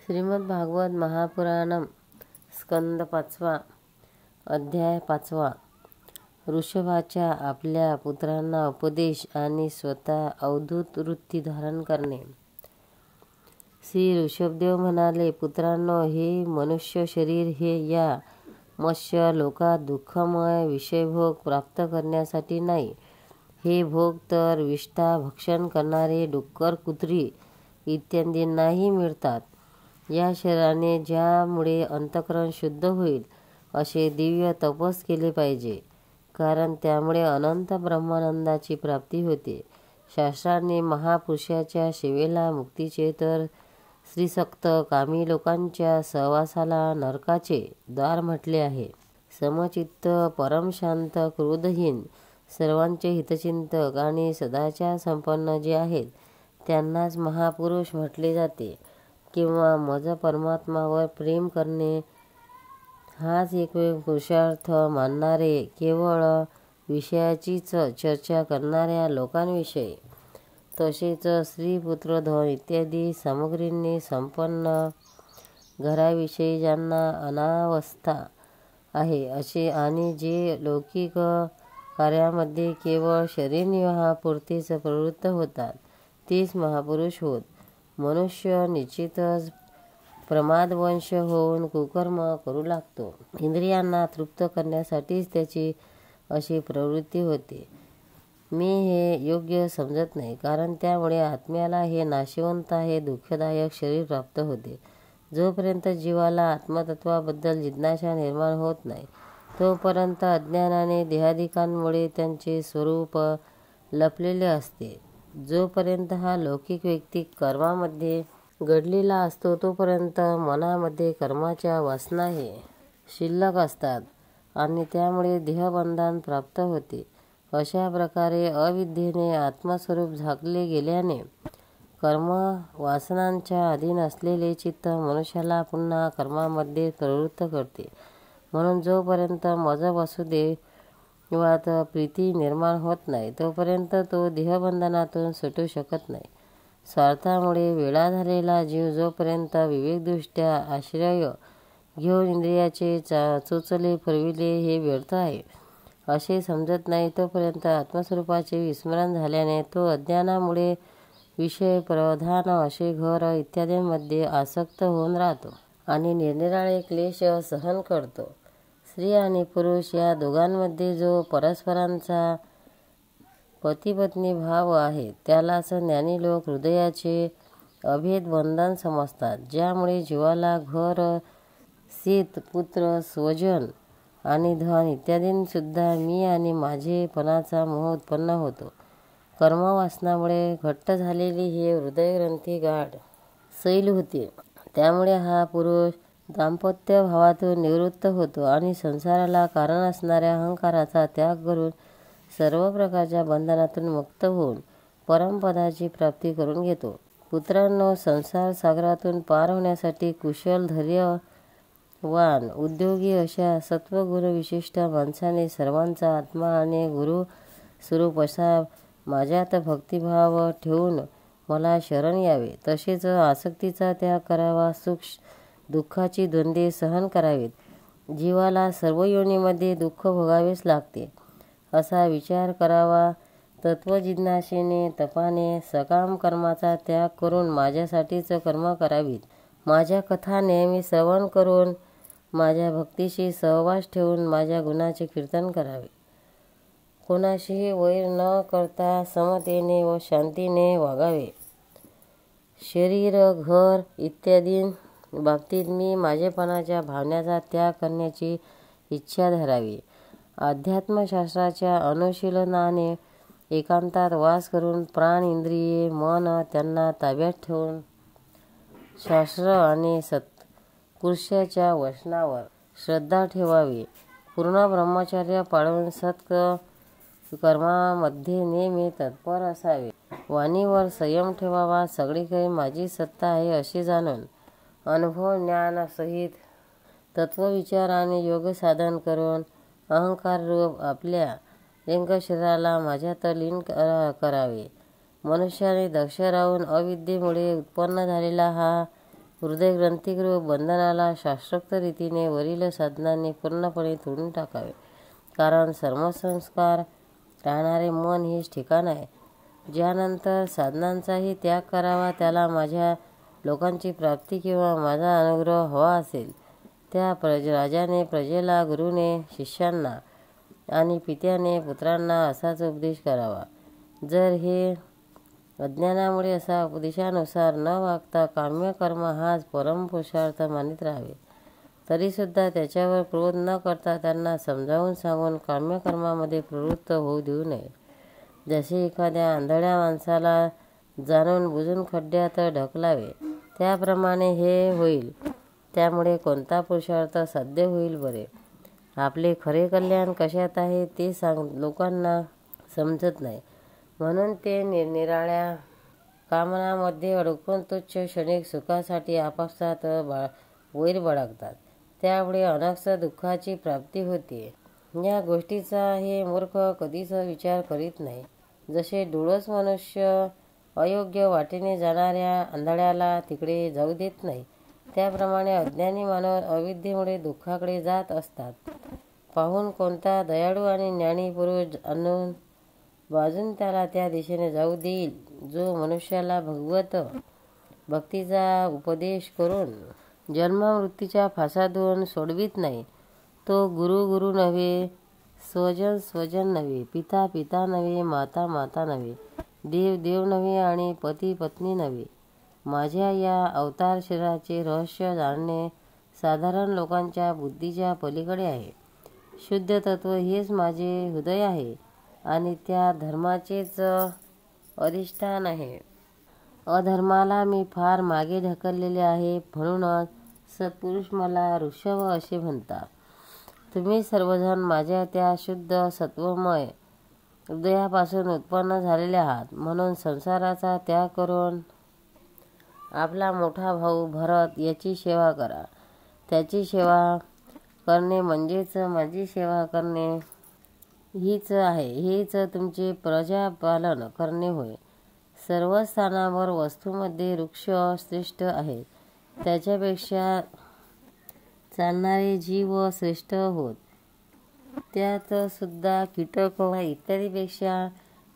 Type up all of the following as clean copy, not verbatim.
श्रीमद भागवत महापुराणम स्कंद 5 अध्याय 5 ऋषभाच्या आपल्या पुत्रांना उपदेश आणि स्वतः अवधूत वृत्ती धारण करणे. श्री ऋषभदेव म्हणाले, पुत्रांनो, हे मनुष्य शरीर हे या मत्स्य लोकात दुःखमय विषयभोग प्राप्त करण्यासाठी नाही. हे भोग तर विष्ठा भक्षण करणारे डुक्कर, कुत्री इत्यादींनाही मिळतात. या शरीराने ज्यामुळे अंतःकरण शुद्ध होईल असे दिव्य तपस केले पाहिजे, कारण त्यामुळे अनंत ब्रह्मानंदाची प्राप्ती होते. शास्त्राने महापुरुषाच्या सेवेला मुक्तीचे तर स्त्रीसक्त कामी लोकांच्या सहवासाला नरकाचे द्वार म्हटले आहे. समचित्त, परमशांत, क्रोधहीन, सर्वांचे हितचिंतक आणि सदाचार संपन्न जे आहेत त्यांनाच महापुरुष म्हटले जाते. किंवा मज परमात्मावर प्रेम करणे हाच एकमेव पुरुषार्थ मानणारे केवळ विषयाचीच चर्चा करणाऱ्या लोकांविषयी, तसेच स्त्री, पुत्र, धन इत्यादी सामग्रींनी संपन्न घराविषयी ज्यांना अनावस्था आहे असे, आणि जे लौकिक कार्यामध्ये केवळ शरीरनिर्वाहापुरतेच प्रवृत्त होतात, तेच महापुरुष होत. मनुष्य निश्चितच प्रमादवश होऊन कुकर्म करू लागतो. इंद्रियांना तृप्त करण्यासाठीच त्याची अशी प्रवृत्ती होते. मी हे योग्य समजत नाही, कारण त्यामुळे आत्म्याला हे नाशिवंत हे दुःखदायक शरीर प्राप्त होते. जोपर्यंत जीवाला आत्मतत्वाबद्दल जिज्ञासा निर्माण होत नाही, तोपर्यंत अज्ञानाने देहादिकांमुळे त्यांचे स्वरूप लपलेले असते. जोपर्यंत हा लौकिक व्यक्ती कर्मामध्ये गढलेला असतो, तोपर्यंत मनामध्ये कर्माच्या वासनाही शिल्लक असतात आणि त्यामुळे देहबंधन प्राप्त होते. अशा प्रकारे अविद्येने आत्मस्वरूप झाकले गेल्याने कर्म वासनांच्या अधीन असलेले चित्त मनुष्याला पुन्हा कर्मामध्ये प्रवृत्त करते. म्हणून जोपर्यंत मज वासुदेवात प्रीती निर्माण होत नाही, तोपर्यंत तो देहबंधनातून सुटू शकत नाही. स्वार्थामुळे वेडा झालेला जीव जोपर्यंत विवेकदृष्ट्या आश्रय घेऊन इंद्रियाचे चोचले फिरविले हे व्यर्थ आहे असे समजत नाही, तोपर्यंत आत्मस्वरूपाचे विस्मरण झाल्याने तो अज्ञानामुळे विषय, प्रधान असे घर इत्यादींमध्ये आसक्त होऊन राहतो आणि निरनिराळे क्लेश सहन करतो. स्त्री आणि पुरुष या दोघांमध्ये जो परस्परांचा पतिपत्नी भाव आहे, त्यालाच ज्ञानी लोक हृदयाचे अभेद बंधन समजतात, ज्यामुळे जीवाला घर, शीत, पुत्र, स्वजन आणि धन इत्यादींसुद्धा मी आणि माझेपणाचा मोह उत्पन्न होतो. कर्मवासनामुळे घट्ट झालेली ही हृदयग्रंथी गाढ सैल होते. त्यामुळे हा पुरुष दाम्पत्य भावातून निवृत्त होतो आणि संसाराला कारण असणाऱ्या अहंकाराचा त्याग करून सर्व प्रकारच्या बंधनातून मुक्त होऊन परमपदाची प्राप्ती करून घेतो. पुत्रांनो, संसार सागरातून पार होण्यासाठी कुशल, धैर्यवान, उद्योगी अशा सत्वगुण विशिष्ट माणसाने सर्वांचा आत्मा आणि गुरु स्वरूप असा माझ्यात भक्तिभाव ठेवून मला शरण यावे. तसेच आसक्तीचा त्याग करावा, सुख दुःखाची द्वंद्वे सहन करावीत. जीवाला सर्व योनीमध्ये दुःख भोगावेच लागते असा विचार करावा. तत्वजिज्ञासेने, तपाने, सकाम कर्माचा त्याग करून माझ्यासाठीच कर्म करावीत. माझ्या कथा नेहमी श्रवण करून माझ्या भक्तीशी सहवास ठेवून माझ्या गुणाचे कीर्तन करावे. कोणाशीही वैर न करता समतेने व शांतीने वागावे. शरीर, घर इत्यादी बाबतीत मी माझेपणाच्या भावनेचा त्याग करण्याची इच्छा धरावी. अध्यात्मशास्त्राच्या अनुशीलनाने एकांतात वास करून प्राण, इंद्रिये, मन त्यांना ताब्यात ठेवून शास्त्र आणि सत्पुरुषाच्या वचनावर श्रद्धा ठेवावी. पूर्ण ब्रह्मचर्य पाळून सत्कर्मामध्ये नेहमी तत्पर असावे. वाणीवर संयम ठेवावा. सगळीकडे माझी सत्ता आहे असे जाणून अनुभव ज्ञानासहित तत्वविचार आणि योग साधन करून अहंकाररूप आपल्या लिंग शरीराला माझ्यात लीन करावे. मनुष्याने दक्ष राहून अविद्येमुळे उत्पन्न झालेला हा हृदयग्रंथीगृह बंधनाला शास्त्रोक्त रीतीने वरील साधनांनी पूर्णपणे तोडून टाकावे. कारण सर्वसंस्कार राहणारे मन हेच ठिकाण आहे. ज्यानंतर साधनांचाही त्याग करावा, त्याला माझ्या लोकांची प्राप्ती किंवा माझा अनुग्रह हवा असेल, त्या राजाने प्रजेला, गुरुने शिष्यांना आणि पित्याने पुत्रांना असाच उपदेश करावा. जर हे अज्ञानामुळे असा उपदेशानुसार न वागता काम्य कर्म हाच परमपुरुषार्थ मानित राहावे, तरीसुद्धा त्याच्यावर क्रोध न करता त्यांना समजावून सांगून काम्यकर्मामध्ये प्रवृत्त होऊ देऊ नये. जसे एखाद्या आंधळ्या माणसाला जाणून बुजून खड्ड्यात ढकलावे, त्याप्रमाणे हे होईल. त्यामुळे कोणता पुरुषार्थ साध्य होईल बरे? आपले खरे कल्याण कशात आहे ते लोकांना समजत नाही, म्हणून ते निरनिराळ्या कामनांमध्ये अडकून तुच्छ क्षणिक सुखासाठी आपापसात वैर बाळगतात. त्यामुळे अनक्ष दुःखाची प्राप्ती होते. या गोष्टीचा हे मूर्ख कधीच विचार करीत नाही. जसे डोळस मनुष्य अयोग्य वाटेने जाणाऱ्या आंधळ्याला तिकडे जाऊ देत नाही, त्याप्रमाणे अज्ञानी मानव अविद्येमुळे दुःखाकडे जात असतात. पाहून कोणता दयाळू आणि ज्ञानी पुरुष आणून बाजून त्याला त्या दिशेने जाऊ देईल, जो मनुष्याला भगवत भक्तीचा उपदेश करून जन्ममृत्यूच्या फासातून सोडवित नाही. तो गुरु नव्हे, स्वजन स्वजन नव्हे, पिता पिता नव्हे, माता माता नव्हे, देव देव नव्हे आणि पती पत्नी नव्हे. माझ्या या अवतार शरीराचे रहस्य जाणणे साधारण लोकांच्या बुद्धीच्या पलीकडे आहे. शुद्ध तत्व हेच माझे हृदय आहे आणि त्या धर्माचेच अधिष्ठान आहे. अधर्माला मी फार मागे ढकललेले आहे, म्हणूनच सत्पुरुष मला ऋषभ असे म्हणतात. तुम्ही सर्वजण माझ्या त्या शुद्ध सत्वमय हृदयापासून उत्पन्न झालेले आहात. म्हणून संसाराचा त्याग करून आपला मोठा भाऊ भरत याची सेवा करा. त्याची सेवा करणे म्हणजेच माझी सेवा करणे हीच आहे. हेच तुमचे प्रजापालन करणे होय. सर्व स्थानावर वस्तूमध्ये वृक्ष श्रेष्ठ आहेत, त्याच्यापेक्षा चालणारे जीव श्रेष्ठ होत. त्यात सुद्धा कीटक इत्यादीपेक्षा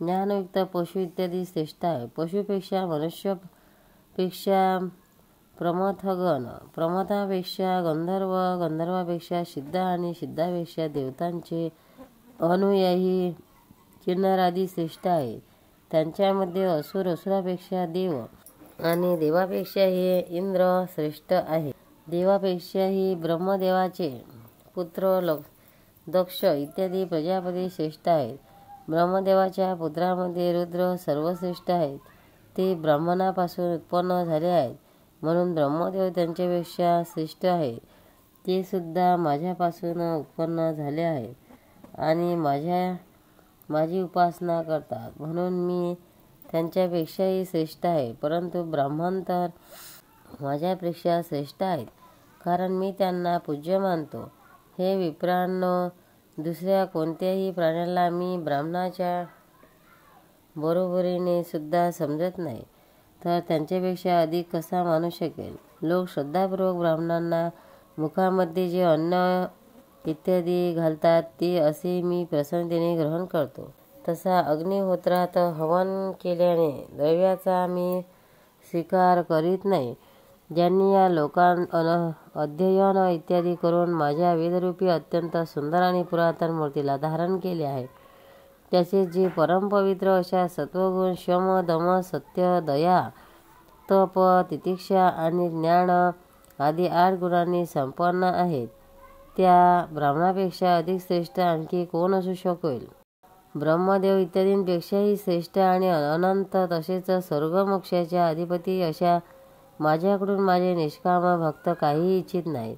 ज्ञानयुक्त पशु इत्यादी श्रेष्ठ आहे. पशुपेक्षा मनुष्यपेक्षा प्रमथगण, प्रमथापेक्षा गंधर्व, गंधर्वापेक्षा सिद्ध आणि सिद्धापेक्षा देवतांचे अनुयायी किन्नरादी श्रेष्ठ आहेत. त्यांच्यामध्ये असुर, असुरापेक्षा देव आणि देवापेक्षा हे इंद्र श्रेष्ठ आहे. देवापेक्षाही ब्रह्मदेवाचे पुत्र दक्ष इत्यादी प्रजापती श्रेष्ठ आहेत. ब्रह्मदेवाच्या पुत्रामध्ये रुद्र सर्वश्रेष्ठ आहेत. ते ब्राह्मणापासून उत्पन्न झाले आहेत, म्हणून ब्रह्मदेव त्यांच्यापेक्षा श्रेष्ठ आहेत. ते सुद्धा माझ्यापासून उत्पन्न झाले आहेत आणि माझी उपासना करतात, म्हणून मी त्यांच्यापेक्षाही श्रेष्ठ आहे. परंतु ब्राह्मण तर माझ्यापेक्षा श्रेष्ठ आहेत, कारण मी त्यांना पूज्य मानतो. हे विप्रांनो, दुसऱ्या कोणत्याही प्राण्याला मी ब्राह्मणाच्या बरोबरीने सुद्धा समजत नाही, तर त्यांच्यापेक्षा अधिक कसा मानू शकेल? लोक श्रद्धापूर्वक ब्राह्मणांना मुखामध्ये जे अन्न इत्यादी घालतात, ते असे मी प्रसन्नतेने ग्रहण करतो. तसा अग्निहोत्रात हवन केल्याने द्रव्याचा मी स्वीकार करीत नाही. ज्यांनी या अध्ययन इत्यादी करून माझ्या वेदरूपी अत्यंत सुंदर आणि पुरातन मूर्तीला धारण केले आहे, तसेच जे परमपवित्र अशा सत्वगुण शम दम सत्य दया तप तितिक्षा आणि ज्ञान आदी 8 गुणांनी संपन्न आहेत, त्या ब्राह्मणापेक्षा अधिक श्रेष्ठ आणखी कोण असू शकेल? ब्रह्मदेव इत्यादींपेक्षाही श्रेष्ठ आणि अनंत तसेच स्वर्गमोक्षाच्या अधिपती अशा माझ्याकडून माझे निष्काम भक्त काही इच्छित नाहीत,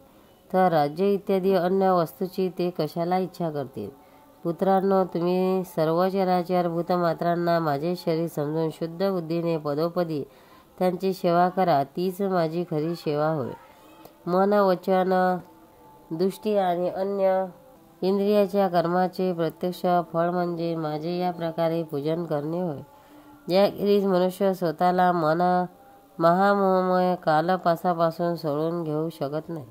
तर राज्य इत्यादी अन्य वस्तूची ते कशाला इच्छा करतील? पुत्रांनो, तुम्ही सर्व चराचर भूतमात्रांना माझे शरीर समजून शुद्ध बुद्धीने पदोपदी त्यांची सेवा करा. तीच माझी खरी सेवा होय. मन वचन दृष्टी आणि अन्य इंद्रियाच्या कर्माचे प्रत्यक्ष फळ म्हणजे माझे या प्रकारे पूजन करणे होय. याखेरीज मनुष्य स्वतःला मन महामोहमय कालपासापासून सोडून घेऊ शकत नाही.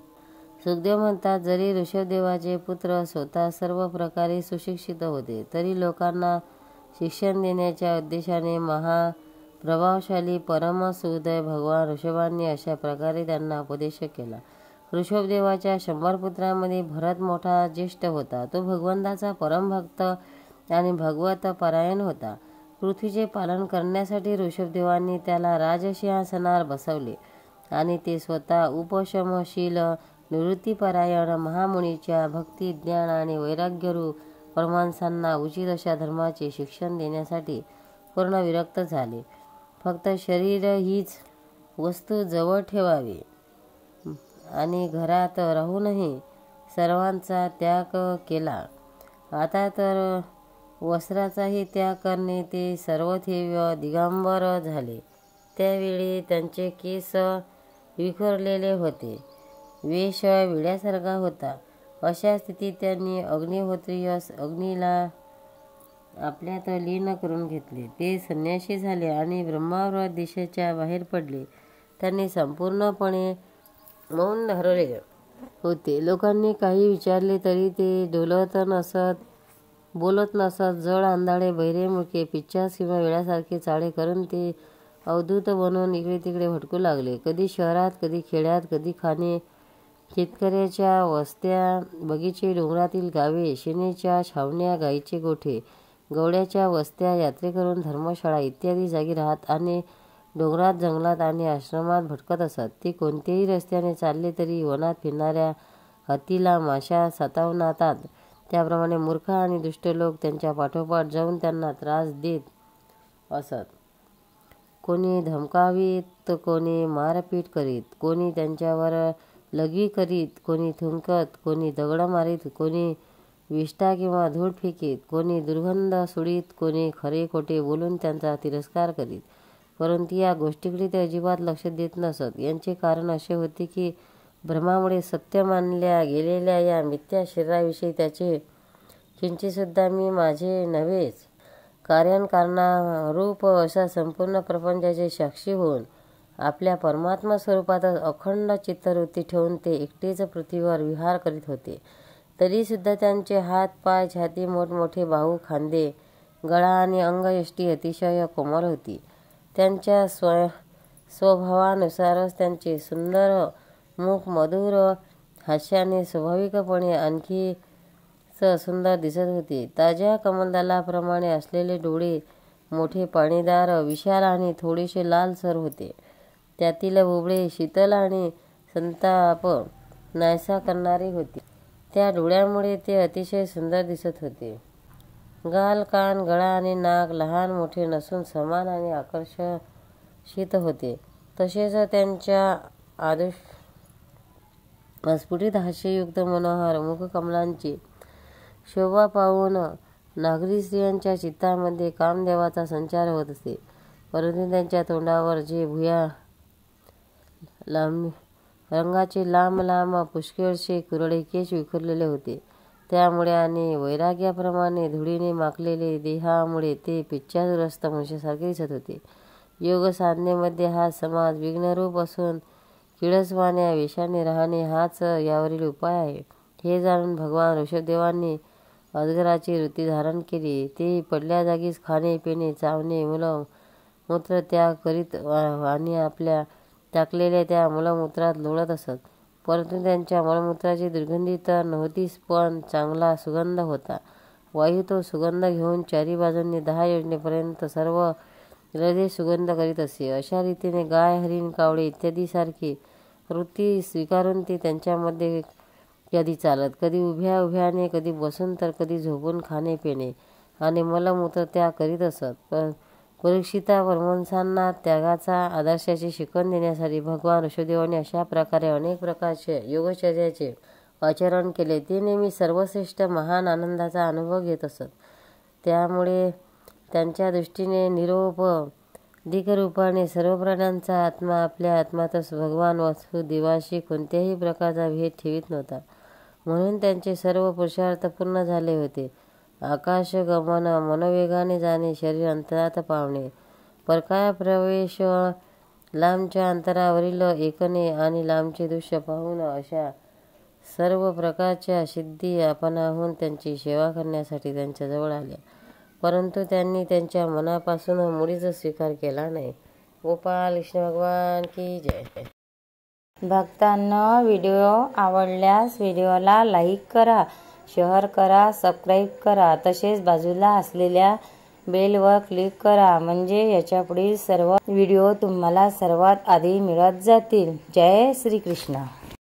सुखदेव म्हणतात, जरी ऋषभदेवाचे पुत्र स्वतः सर्व प्रकारे सुशिक्षित होते, तरी लोकांना शिक्षण देण्याच्या उद्देशाने महाप्रभावशाली परमसुहृदय भगवान ऋषभांनी अशा प्रकारे त्यांना उपदेश केला. ऋषभदेवाच्या 100 पुत्रांमध्ये भरत मोठा ज्येष्ठ होता. तो भगवंताचा परमभक्त आणि भगवत परायण होता. पृथ्वीचे पालन करण्यासाठी ऋषभदेवांनी त्याला राजसिंहासनावर बसवले आणि ते स्वतः उपशमशील निवृत्तीपरायण महामुनीच्या भक्ती, ज्ञान आणि वैराग्यरूप परमांसांना उचित अशा धर्माचे शिक्षण देण्यासाठी पूर्ण विरक्त झाले. फक्त शरीर हीच वस्तू जवळ ठेवावी आणि घरात राहूनही सर्वांचा त्याग केला. आता तर वस्त्राचाही त्याग करणे ते सर्वथैव दिगंबर झाले. त्यावेळी त्यांचे केस विखुरलेले होते, वेश विड्यासारखा होता. अशा स्थितीत त्यांनी अग्निहोत्रीय अग्नीला आपल्यात लीन करून घेतले. ते संन्यासी झाले आणि ब्रह्मावर दिशेच्या बाहेर पडले. त्यांनी संपूर्णपणे मौन धरले होते. लोकांनी काही विचारले तरी ते डोलत नसत, बोलत नसत. जड, आंधळे, बहिरे, मुके, पिच्चास किंवा वेळासारखे चाळे करून ते अवधूत बनवून इकडे तिकडे भटकू लागले. कधी शहरात, कधी खेड्यात, कधी खाणे, शेतकऱ्याच्या वस्त्या, बगीचे, डोंगरातील गावे, शेणीच्या छावण्या, गाईचे गोठे, गवळ्याच्या वस्त्या, यात्रेकरून धर्मशाळा इत्यादी जागी राहत आणि डोंगरात, जंगलात आणि आश्रमात भटकत असत. ते कोणत्याही रस्त्याने चालले तरी वनात फिरणाऱ्या हत्तीला माशा सतावतात, त्याप्रमाणे मूर्ख आणि दुष्ट लोक त्यांच्या पाठोपाठ जाऊन त्यांना त्रास देत असत. कोणी धमकावीत, कोणी मारपीट करीत, कोणी त्यांच्यावर लघवी करीत, कोणी थुंकत, कोणी दगड मारीत, कोणी विष्ठा किंवा धूळ फेकीत, कोणी दुर्गंध सोडीत, कोणी खरे खोटे बोलून त्यांचा तिरस्कार करीत. परंतु या गोष्टीकडे ते अजिबात लक्ष देत नसत. यांचे कारण असे होते की भ्रमामुळे सत्य मानल्या गेलेल्या या मिथ्या शरीराविषयी त्याचे किंचितसुद्धा मी माझे नव्हेच, कार्यकारणरूप अशा संपूर्ण प्रपंचाचे साक्षी होऊन आपल्या परमात्मा स्वरूपातच अखंड चित्तवृत्ती ठेवून ते एकटेच पृथ्वीवर विहार करीत होते. तरीसुद्धा त्यांचे हात, पाय, छाती, मोठमोठे बाहू, खांदे, गळा आणि अंगयष्टी अतिशय कोमल होती. त्यांच्या स्वभावानुसारच त्यांचे सुंदर मुख मधुर हास्याने स्वाभाविकपणे आणखी सुंदर दिसत होते. ताज्या कमलदलाप्रमाणे असलेले डोळे मोठे, पाणीदार, विशाल आणि थोडेसे लालसर होते. त्यातील बुबुळे शीतल आणि संताप नाहीसा करणारी होती. त्या डोळ्यामुळे ते अतिशय सुंदर दिसत होते. गाल, कान, गळा आणि नाक लहान मोठे नसून समान आणि आकर्षित होते. तसेच त्यांच्या स्फुटित हास्ययुक्त मनोहर मुखकमलांची शोभा पाहून नागरी स्त्रियांच्या चित्तामध्ये कामदेवाचा संचार होत असे. परंतु त्यांच्या तोंडावर जे भुया रंगाचे लांब लांब पुष्कळसे कुरळे केश विखुरलेले होते, त्यामुळे आणि वैराग्याप्रमाणे धुळीने माखलेले देहामुळे ते पिच्छाग्रस्त मनुष्यासारखे दिसत होते. योग साधनेमध्ये हा समाज विघ्नरूप असून किळसवाण्या वेशाने राहणे हाच यावरील उपाय आहे. हे जाणून भगवान ऋषभदेवांनी अजगराची वृत्ती धारण केली. ते पडल्या जागीच खाणे, पिणे, चावणे, मूत्र त्याग करीत आणि आपल्या टाकलेल्या त्या मलमूत्रात लोळत असत. परंतु त्यांच्या मलमूत्राची दुर्गंधी तर नव्हतीच, पण चांगला सुगंध होता. वायू तो सुगंध घेऊन चारी बाजूंनी 10 योजनेपर्यंत सर्व हृदय सुगंध करीत असे. अशा रीतीने गाय, हरिण, कावळे इत्यादी सारखी वृत्ती स्वीकारून ते त्यांच्यामध्ये कधी चालत, कधी उभ्या उभ्याने, कधी बसून तर कधी झोपून खाणे, पिणे आणि मलमूत्र त्याग करीत असत. परीक्षिता परमहंसांना त्यागाचा आदर्शाची शिकवण देण्यासाठी भगवान ऋषभदेवांनी अशा प्रकारे अनेक प्रकारचे योगचर्याचे आचरण केले. ते नेहमी सर्वश्रेष्ठ महान आनंदाचा अनुभव घेत असत. त्यामुळे त्यांच्या दृष्टीने निरुपाधिक रूपाने सर्व प्राण्यांचा आत्मा आपल्या आत्म्यातच भगवान वासुदेवाशी कोणत्याही प्रकारचा भेद ठेवीत नव्हता. म्हणून त्यांचे सर्व पुरुषार्थ पूर्ण झाले होते. आकाशगमन, मनोवेगाने जाणे, शरीर अंतरात पावणे, परकाया प्रवेश लांबच्या अंतरावरील एकने आणि लांबचे दृश्य पाहून अशा सर्व प्रकारच्या सिद्धी आपणाहून त्यांची सेवा करण्यासाठी त्यांच्याजवळ आल्या, परंतु त्यांनी त्यांच्या मनापासून मुळीच स्वीकार केला नाही. गोपाल कृष्ण भगवान की जय. भक्तांनो, व्हिडिओ आवडल्यास व्हिडिओला लाईक करा, शेअर करा, सबस्क्राईब करा. तसेच बाजूला असलेल्या बेलवर क्लिक करा, म्हणजे याच्यापुढील सर्व व्हिडिओ तुम्हाला सर्वात आधी मिळत जातील. जय श्री कृष्ण.